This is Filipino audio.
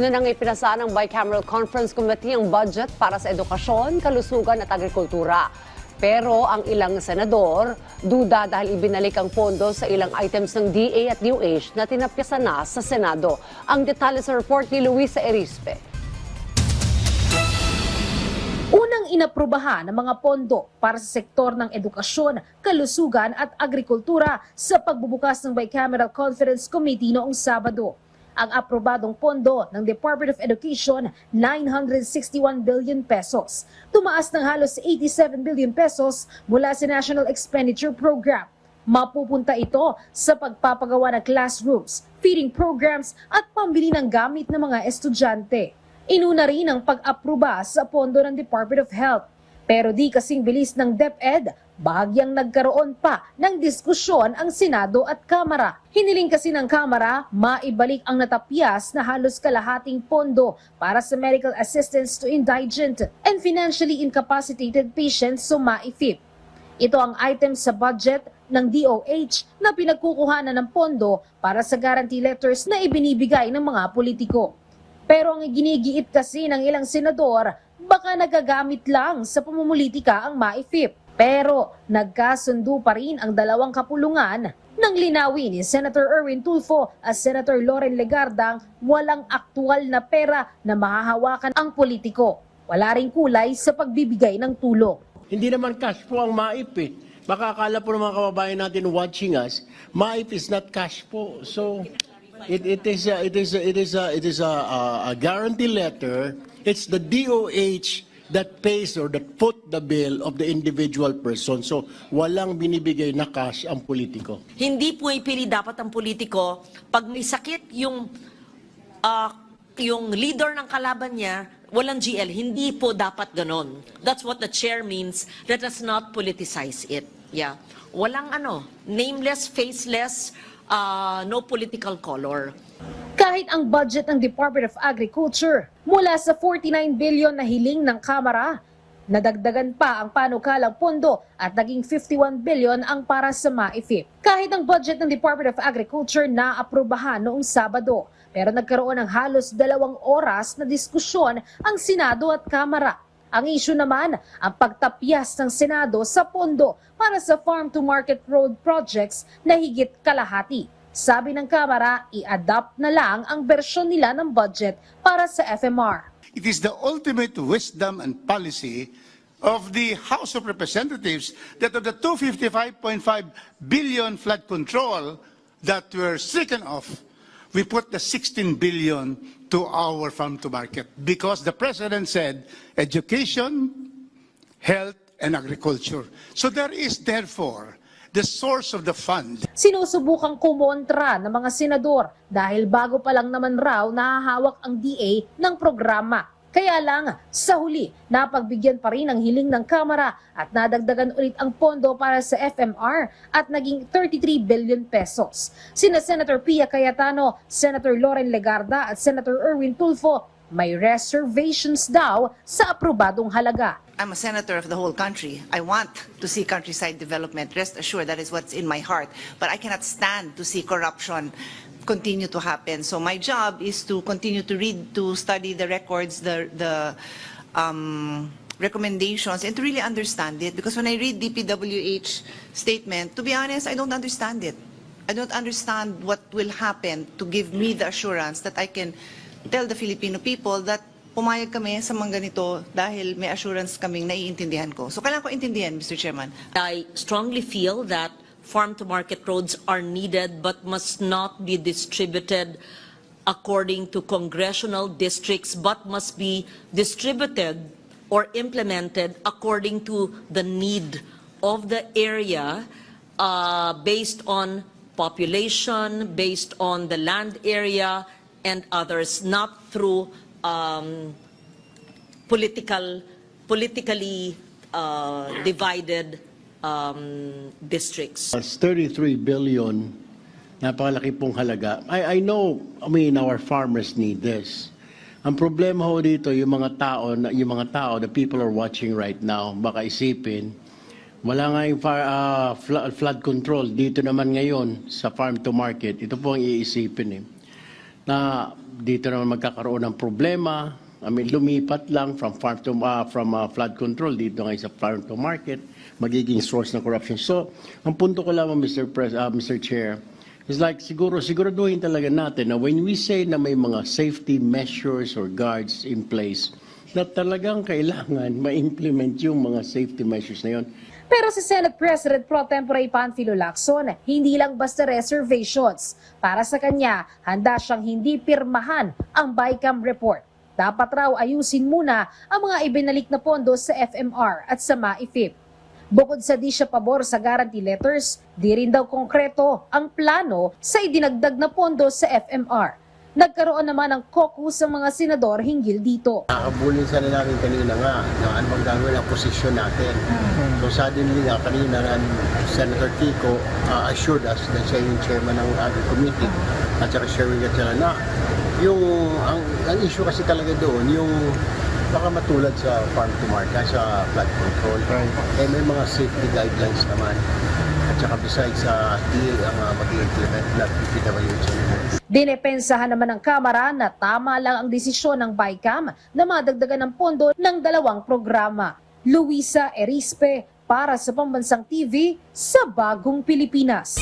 Una nang ipinasa ng Bicameral Conference Committee ang budget para sa edukasyon, kalusugan at agrikultura. Pero ang ilang senador, duda dahil ibinalik ang pondo sa ilang items ng DA at DOH na tinapyasan na sa Senado. Ang detalye sa report ni Luisa Erispe. Unang inaprubahan ng mga pondo para sa sektor ng edukasyon, kalusugan at agrikultura sa pagbubukas ng Bicameral Conference Committee noong Sabado. Ang aprobadong pondo ng Department of Education, 961 billion pesos. Tumaas ng halos 87 billion pesos mula sa National Expenditure Program. Mapupunta ito sa pagpapagawa ng classrooms, feeding programs at pambili ng gamit ng mga estudyante. Inuna rin ang pag-aproba sa pondo ng Department of Health. Pero di kasing bilis ng DepEd, bahagyang nagkaroon pa ng diskusyon ang Senado at Kamara. Hiniling kasi ng Kamara, maibalik ang natapyas na halos kalahating pondo para sa medical assistance to indigent and financially incapacitated patients sa MAIFIP. Ito ang item sa budget ng DOH na pinagkukuhanan ng pondo para sa guarantee letters na ibinibigay ng mga politiko. Pero ang ginigiit kasi ng ilang senador, baka nagagamit lang sa pamumulitika ang MAIFIP. Pero nagkasundo pa rin ang dalawang kapulungan nang linawin ni Senator Erwin Tulfo at Senator Loren Legardang walang aktual na pera na mahahawakan ang politiko. Wala ring kulay sa pagbibigay ng tulong. Hindi naman cash po ang MAIP eh. Baka akala po ng mga kababayan natin watching us, MAIP is not cash po. So it is a guarantee letter. It's the DOH that pays or that foot the bill of the individual person. So walang binibigay na cash ang politiko. Hindi po ipili dapat ang politiko pag may sakit yung leader ng kalaban niya, walang GL. Hindi po dapat ganon. That's what the chair means. Let us not politicize it. Yeah. Walang nameless, faceless, no political color. Kahit ang budget ng Department of Agriculture mula sa 49 billion na hiling ng Kamara, nadagdagan pa ang panukalang pondo at naging 51 billion ang para sa MAIFIP. Kahit ang budget ng Department of Agriculture na aprubahan noong Sabado, pero nagkaroon ng halos 2 oras na diskusyon ang Senado at Kamara. Ang issue naman, ang pagtapyas ng Senado sa pondo para sa farm-to-market road projects na higit kalahati. Sabi ng Kamara, i-adapt na lang ang bersyon nila ng budget para sa FMR. It is the ultimate wisdom and policy of the House of Representatives that of the 255.5 billion flood control that were stricken off, we put the 16 billion to our farm-to-market because the President said education, health, and agriculture. So there is therefore the source of the fund. Sinusubukang kumontra ng mga senador dahil bago pa lang naman raw nahahawak ang DA ng programa. Kaya lang, sa huli, napagbigyan pa rin ang hiling ng Kamara at nadagdagan ulit ang pondo para sa FMR at naging 33 billion pesos. Sina Senator Pia Cayetano, Senator Loren Legarda at Senator Erwin Tulfo may reservations daw sa aprobadong halaga. I'm a senator of the whole country. I want to see countryside development. Rest assured, that is what's in my heart. But I cannot stand to see corruption continue to happen. So my job is to continue to read, to study the records, the recommendations, and to really understand it. Because when I read DPWH statement, to be honest, I don't understand it. I don't understand what will happen to give me the assurance that I can tell the Filipino people that pumayag kami sa mga ganito dahil may assurance kaming naiintindihan ko. So kailangan ko intindihan, Mr. Chairman. I strongly feel that farm-to-market roads are needed but must not be distributed according to congressional districts but must be distributed or implemented according to the need of the area based on population, based on the land area, and others, not through politically divided districts. It's 33 billion, napakalaki pong halaga. I know, our farmers need this. Ang problema ho dito, yung mga tao, the people are watching right now, baka isipin, wala nga yung flood control dito naman ngayon sa farm to market. Ito po ang iisipin na dito naman magkakaroon ng problema. I mean, lumipat lang from flood control dito ngayon sa farm to market, magiging source ng corruption. So, ang punto ko lamang, Mr. Chair, is like siguraduhin talaga natin na when we say na may mga safety measures or guards in place, na talagang kailangan ma-implement yung mga safety measures na yun. Pero si Senate President Pro Tempore Panfilo Lacson, hindi lang basta reservations. Para sa kanya, handa siyang hindi pirmahan ang BICAM report. Dapat raw ayusin muna ang mga ibinalik na pondo sa FMR at sa MAIFIP. Bukod sa di siya pabor sa guarantee letters, di rin daw konkreto ang plano sa idinagdag na pondo sa FMR. Nagkaroon naman ng caucus sa mga senador hinggil dito. Nakabulin sana namin kanina nga na ano bang gagawin ang posisyon natin. So suddenly nga kanina Senator Kiko assured us na siya yung chairman ng Agri Committee at saka sharing at sila na yung ang issue kasi talaga doon yung baka matulad sa farm to market, sa flood control. Eh may mga safety guidelines naman. At saka besides sa DA ang mag-i-implement na PWH. Dinepensahan naman ng Kamara na tama lang ang desisyon ng BICAM na madagdagan ng pondo ng 2 programa. Luisa Erispe para sa Pambansang TV sa Bagong Pilipinas.